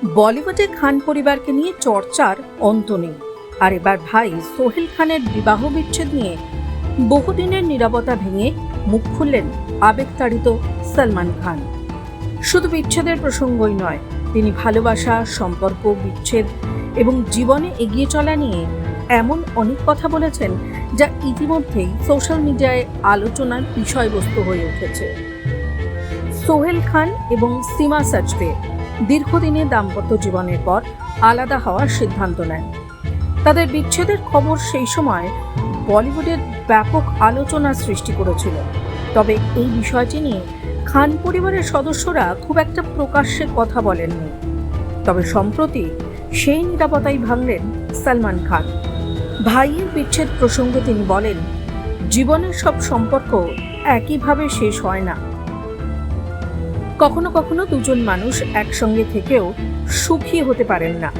বলিউডে খান পরিবারকে নিয়ে চর্চার অন্ত নেই। আর এবার ভাই সোহেল খানের বিবাহ বিচ্ছেদ নিয়ে বহুদিনের নীরবতা ভেঙে মুখ খুললেন আবেগতাড়িত সলমান খান। শুধু বিচ্ছেদের প্রসঙ্গই নয়, তিনি ভালোবাসা, সম্পর্ক, বিচ্ছেদ এবং জীবনে এগিয়ে চলা নিয়ে এমন অনেক কথা বলেছেন যা ইতিমধ্যেই সোশ্যাল মিডিয়ায় আলোচনার বিষয়বস্তু হয়ে উঠেছে। সোহেল খান এবং সীমা সাজদে দীর্ঘদিনের দাম্পত্য জীবনের পর আলাদা হওয়ার সিদ্ধান্ত নেন। তাদের বিচ্ছেদের খবর সেই সময় বলিউডের ব্যাপক আলোচনার সৃষ্টি করেছিল। তবে এই বিষয়টি নিয়ে খান পরিবারের সদস্যরা খুব একটা প্রকাশ্যে কথা বলেননি। তবে সম্প্রতি সেই নীরবতাই ভাঙলেন সলমান খান। ভাইয়ের বিচ্ছেদ প্রসঙ্গে তিনি বলেন, জীবনের সব সম্পর্ক একইভাবে শেষ হয় না। কখনো কখনো দুজন মানুষ একসঙ্গে থেকেও সুখী হতে পারেন না।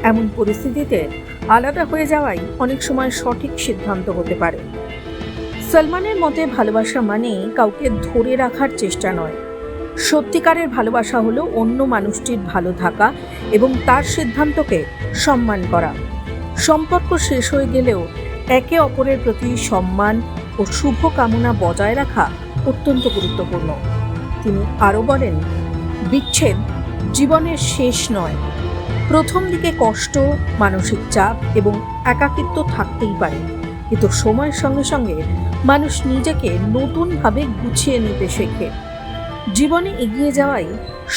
এমন পরিস্থিতিতে আলাদা হয়ে যাওয়াই অনেক সময় সঠিক সিদ্ধান্ত হতে পারে। সলমানের মতে ভালোবাসা মানে কাউকে ধরে রাখার চেষ্টা নয়। সত্যিকারের ভালোবাসা হলো অন্য মানুষটির ভালো থাকা এবং তার সিদ্ধান্তকে সম্মান করা। সম্পর্ক শেষ হয়ে গেলেও একে অপরের প্রতি সম্মান ও শুভ কামনা বজায় রাখা অত্যন্ত গুরুত্বপূর্ণ। তিনি আরও বলেন, বিচ্ছেদ জীবনের শেষ নয়। প্রথম দিকে কষ্ট, মানসিক চাপ এবং একাকিত্ব থাকতেই পারে, কিন্তু সময়ের সঙ্গে সঙ্গে মানুষ নিজেকে নতুনভাবে গুছিয়ে নিতে শেখে। জীবনে এগিয়ে যাওয়াই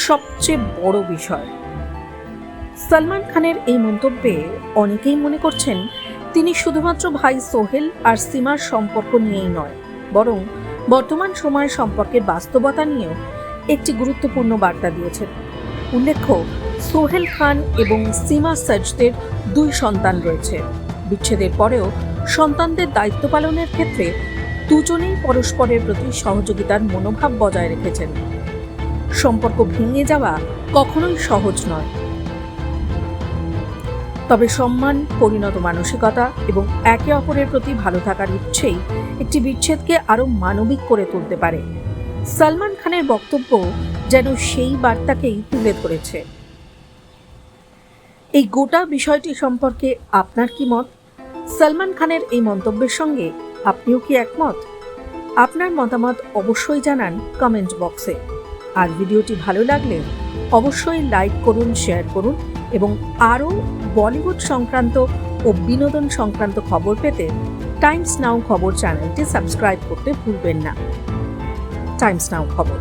সবচেয়ে বড় বিষয়। সলমান খানের এই মন্তব্যে অনেকেই মনে করছেন তিনি শুধুমাত্র ভাই সোহেল আর সীমার সম্পর্ক নিয়েই নয়, বরং বর্তমান সময়ের সম্পর্কের বাস্তবতা নিয়েও একটি গুরুত্বপূর্ণ বার্তা দিয়েছেন। উল্লেখ্য, সোহেল খান এবং সীমা সাজদের 2 সন্তান রয়েছে। বিচ্ছেদের পরেও সন্তানদের দায়িত্ব পালনের ক্ষেত্রে দুজনেই পরস্পরের প্রতি সহযোগিতার মনোভাব বজায় রেখেছেন। সম্পর্ক ভেঙে যাওয়া কখনোই সহজ নয়, তবে সম্মান, পরিণত মানসিকতা এবং একে অপরের প্রতি ভালো থাকার ইচ্ছেই একটি বিচ্ছেদকে আরো মানবিক করে তুলতে পারে। সলমান খানের বক্তব্য যেন সেই বার্তাকেই তুলে ধরেছে। এই গোটা বিষয়টি সম্পর্কে আপনার কি মত? সলমান খানের এই মন্তব্যের সঙ্গে আপনিও কি একমত? আপনার মতামত অবশ্যই জানান কমেন্ট বক্সে। আর ভিডিওটি ভালো লাগলে অবশ্যই লাইক করুন, শেয়ার করুন এবং আরও বলিউড সংক্রান্ত ও বিনোদন সংক্রান্ত খবর পেতে টাইমস নাও খবর চ্যানেলটি সাবস্ক্রাইব করতে ভুলবেন না। টাইমস নাও খবর।